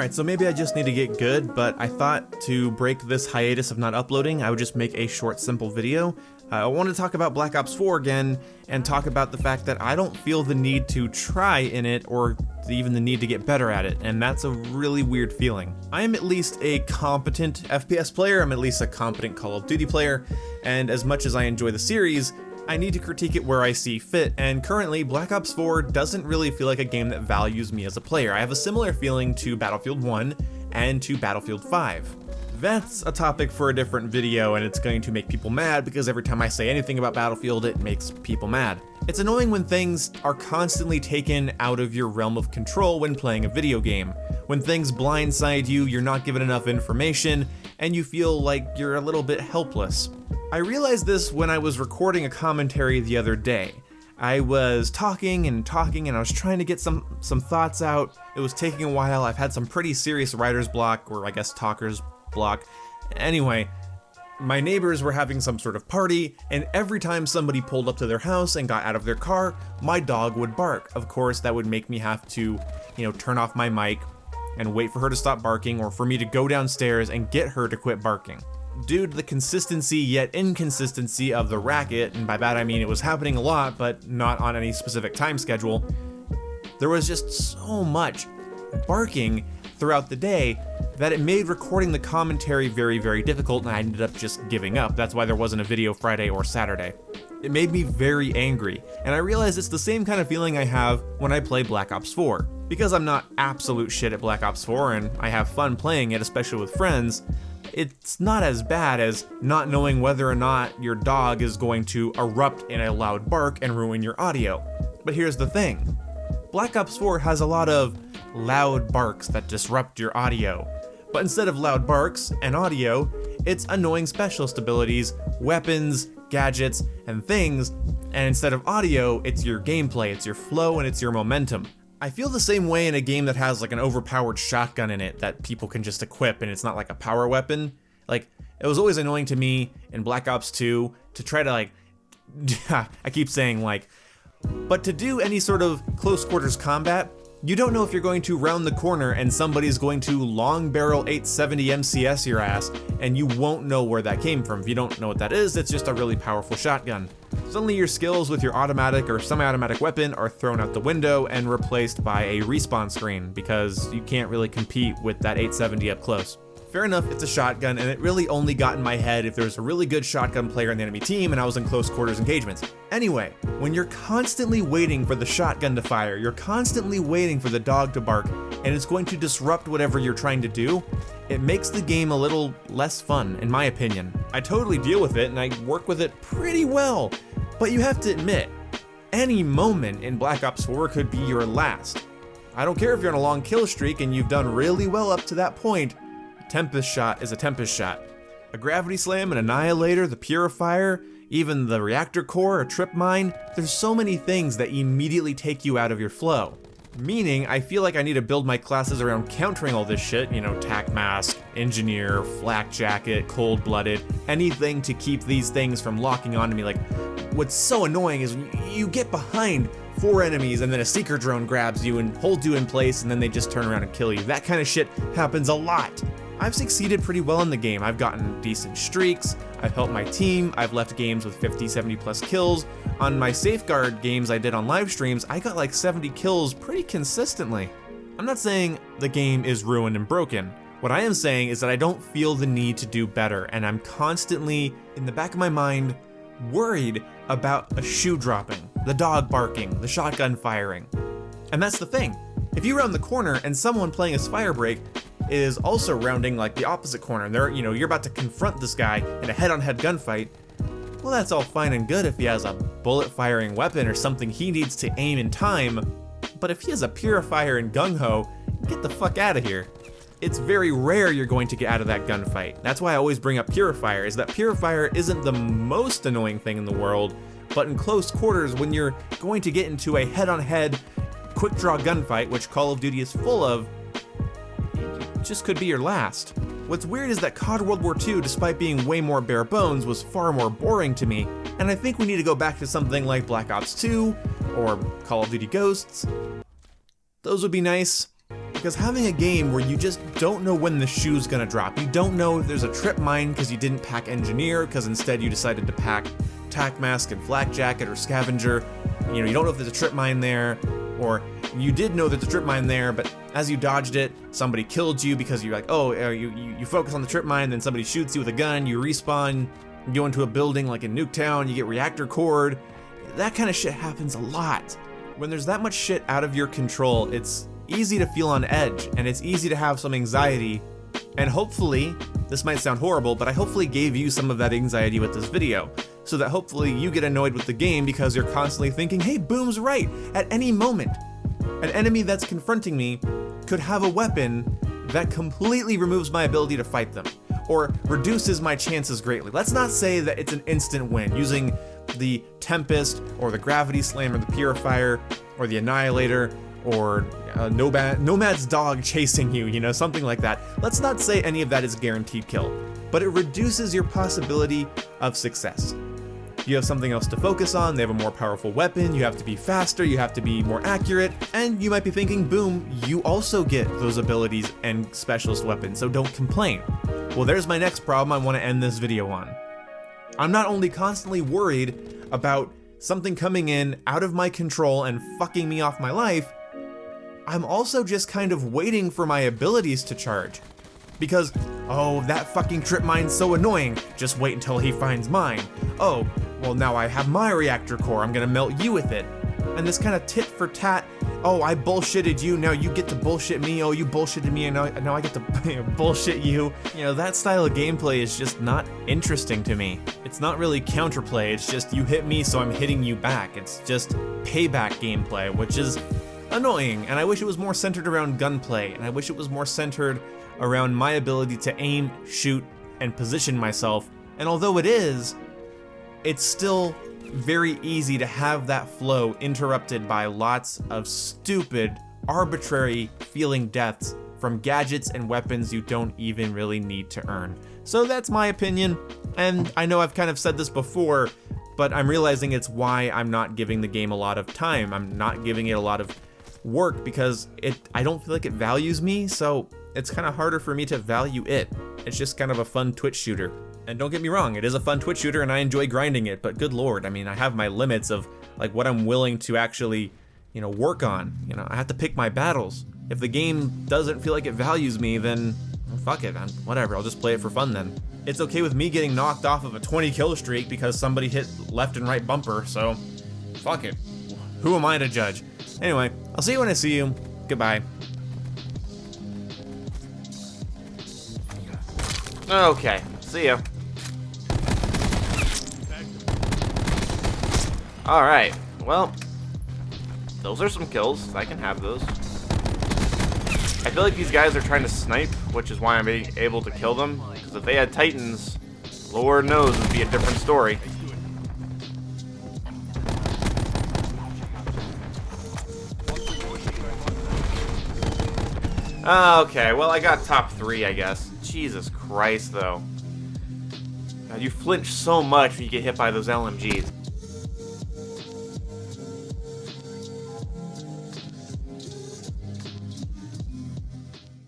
Alright, so maybe I just need to get good, but I thought to break this hiatus of not uploading, I would just make a short, simple video. I want to talk about Black Ops 4 again, and talk about the fact that I don't feel the need to try in it, or even the need to get better at it, and that's a really weird feeling. I am at least a competent FPS player, I'm at least a competent Call of Duty player, and as much as I enjoy the series, I need to critique it where I see fit, and currently Black Ops 4 doesn't really feel like a game that values me as a player. I have a similar feeling to Battlefield 1 and to Battlefield 5. That's a topic for a different video, and it's going to make people mad because every time I say anything about Battlefield, it makes people mad. It's annoying when things are constantly taken out of your realm of control when playing a video game. When things blindside you, you're not given enough information, and you feel like you're a little bit helpless. I realized this when I was recording a commentary the other day. I was talking and I was trying to get some thoughts out. It was taking a while. I've had some pretty serious writer's block, or I guess talker's block. Anyway, my neighbors were having some sort of party, and every time somebody pulled up to their house and got out of their car, my dog would bark. Of course, that would make me have to, turn off my mic and wait for her to stop barking, or for me to go downstairs and get her to quit barking. Due to the consistency yet inconsistency of the racket, and by that I mean it was happening a lot, but not on any specific time schedule, there was just so much barking throughout the day that it made recording the commentary very, very difficult, and I ended up just giving up. That's why there wasn't a video Friday or Saturday. It made me very angry, and I realized it's the same kind of feeling I have when I play Black Ops 4. Because I'm not absolute shit at Black Ops 4 and I have fun playing it, especially with friends, it's not as bad as not knowing whether or not your dog is going to erupt in a loud bark and ruin your audio. But here's the thing. Black Ops 4 has a lot of loud barks that disrupt your audio. But instead of loud barks and audio, it's annoying specialist abilities, weapons, gadgets, and things, and instead of audio, it's your gameplay, it's your flow, and it's your momentum. I feel the same way in a game that has like an overpowered shotgun in it that people can just equip and it's not like a power weapon. Like, it was always annoying to me in Black Ops 2 to try to I keep saying but to do any sort of close quarters combat, you don't know if you're going to round the corner and somebody's going to long barrel 870 MCS your ass, and you won't know where that came from. If you don't know what that is, it's just a really powerful shotgun. Suddenly your skills with your automatic or semi-automatic weapon are thrown out the window and replaced by a respawn screen because you can't really compete with that 870 up close. Fair enough, it's a shotgun, and it really only got in my head if there was a really good shotgun player in the enemy team and I was in close quarters engagements. Anyway, when you're constantly waiting for the shotgun to fire, you're constantly waiting for the dog to bark, and it's going to disrupt whatever you're trying to do, it makes the game a little less fun, in my opinion. I totally deal with it, and I work with it pretty well, but you have to admit, any moment in Black Ops 4 could be your last. I don't care if you're on a long kill streak and you've done really well up to that point, Tempest shot is a Tempest shot. A gravity slam, an annihilator, the purifier, even the reactor core, a trip mine, there's so many things that immediately take you out of your flow. Meaning, I feel like I need to build my classes around countering all this shit, tac mask, engineer, flak jacket, cold-blooded, anything to keep these things from locking onto me. What's so annoying is you get behind 4 enemies and then a seeker drone grabs you and holds you in place and then they just turn around and kill you. That kind of shit happens a lot. I've succeeded pretty well in the game. I've gotten decent streaks, I've helped my team, I've left games with 50, 70 plus kills. On my Safeguard games I did on live streams, I got like 70 kills pretty consistently. I'm not saying the game is ruined and broken. What I am saying is that I don't feel the need to do better, and I'm constantly, in the back of my mind, worried about a shoe dropping, the dog barking, the shotgun firing. And that's the thing. If you round the corner and someone playing a Firebreak is also rounding the opposite corner, and you're about to confront this guy in a head-on-head gunfight, well, that's all fine and good if he has a bullet-firing weapon or something he needs to aim in time, but if he has a purifier and gung-ho, get the fuck out of here. It's very rare you're going to get out of that gunfight. That's why I always bring up purifier, is that purifier isn't the most annoying thing in the world, but in close quarters, when you're going to get into a head-on-head, quick-draw gunfight, which Call of Duty is full of, it just could be your last. What's weird is that COD World War II, despite being way more bare bones, was far more boring to me, and I think we need to go back to something like Black Ops 2, or Call of Duty Ghosts. Those would be nice. Because having a game where you just don't know when the shoe's gonna drop, you don't know if there's a trip mine because you didn't pack engineer, because instead you decided to pack tac mask and flak jacket or scavenger. You know, you don't know if there's a trip mine there, or you did know there's a trip mine there, but as you dodged it, somebody killed you because you're like, oh, you focus on the trip mine, then somebody shoots you with a gun, you respawn, you go into a building like in Nuketown, you get reactor cored. That kind of shit happens a lot. When there's that much shit out of your control, it's easy to feel on edge, and it's easy to have some anxiety, and hopefully, this might sound horrible, but I hopefully gave you some of that anxiety with this video, so that hopefully you get annoyed with the game because you're constantly thinking, hey, Boom's right, at any moment, an enemy that's confronting me could have a weapon that completely removes my ability to fight them, or reduces my chances greatly. Let's not say that it's an instant win, using the Tempest, or the Gravity Slam, or the Purifier, or the Annihilator, or Nomad's dog chasing you, you know, something like that. Let's not say any of that is a guaranteed kill, but it reduces your possibility of success. You have something else to focus on, they have a more powerful weapon, you have to be faster, you have to be more accurate, and you might be thinking, Boom, you also get those abilities and specialist weapons, so don't complain. Well, there's my next problem I want to end this video on. I'm not only constantly worried about something coming in out of my control and fucking me off my life, I'm also just kind of waiting for my abilities to charge. Because, oh, that fucking trip mine's so annoying, just wait until he finds mine. Oh, well now I have my reactor core, I'm gonna melt you with it. And this kind of tit for tat, oh, I bullshitted you, now you get to bullshit me, oh, you bullshitted me, and now I get to bullshit you. You know, that style of gameplay is just not interesting to me. It's not really counterplay, it's just you hit me, so I'm hitting you back. It's just payback gameplay, which is annoying, and I wish it was more centered around gunplay, and I wish it was more centered around my ability to aim, shoot, and position myself. And although it is, it's still very easy to have that flow interrupted by lots of stupid, arbitrary feeling deaths from gadgets and weapons you don't even really need to earn. So that's my opinion, and I know I've kind of said this before, but I'm realizing it's why I'm not giving the game a lot of time. I'm not giving it a lot of work because I don't feel like it values me, so it's kind of harder for me to value it. It's just kind of a fun Twitch shooter. And don't get me wrong, it is a fun Twitch shooter and I enjoy grinding it, but good lord, I mean, I have my limits of like what I'm willing to actually, you know, work on. You know, I have to pick my battles. If the game doesn't feel like it values me, then fuck it, man. Whatever, I'll just play it for fun then. It's okay with me getting knocked off of a 20 kill streak because somebody hit left and right bumper, so fuck it. Who am I to judge? Anyway, I'll see you when I see you. Goodbye. Okay, see ya. Alright, well, those are some kills. I can have those. I feel like these guys are trying to snipe, which is why I'm able to kill them. Because if they had Titans, Lord knows it'd be a different story. Okay, well, I got top 3, I guess. Jesus Christ, though. God, you flinch so much when you get hit by those LMGs.